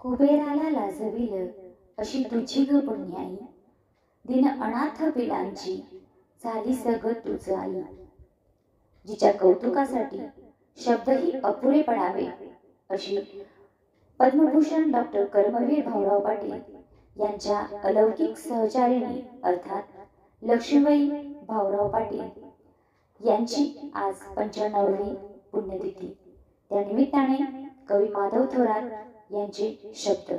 कुबेराला लाजविल अशी तुझी ग पुण्याई, दिन अनाथ पिलांची झाली सग तुझ आई. जिच्या कौतुकासाठी शब्दही अपुरे पडावे अशी पद्मभूषण डॉक्टर कर्मवीर भाऊराव पाटील यांच्या अलौकिक सहचारिणी अर्थात लक्ष्मीबाई भाऊराव पाटील यांची आज 95वी पुण्यतिथी. त्या निमित्ताने कवी माधव थोरात यांचे शब्द.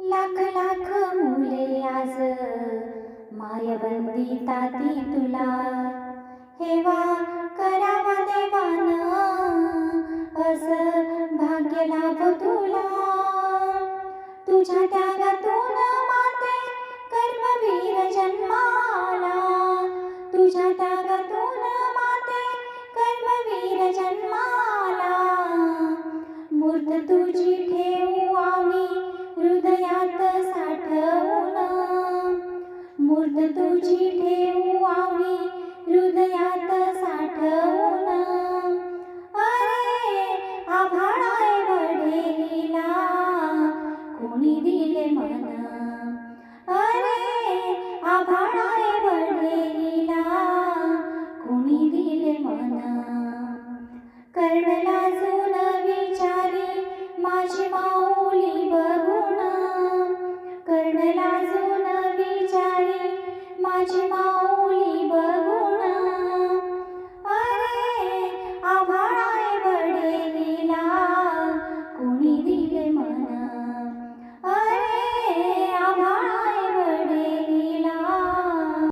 लाख लाख मुले आज मायबंदी ताती तुला, हेवा करावा देवान अस भाग्य लाभ तुला. तुझ्या त्यागातून माते कर्मवीर जन्माला, तुझ्या त्यागातून माते कर्मवीर जन्माला. मूर्त तुझी ठेवू आम्ही हृदयात साठवून, मूर्त तुझी ठेवू आम्ही हृदयात साठवून. अरे आभाळाय वडेलीला कोणी दिले मन, अरे आभाळाय वडेलीला कोणी दिले मन. कर्णला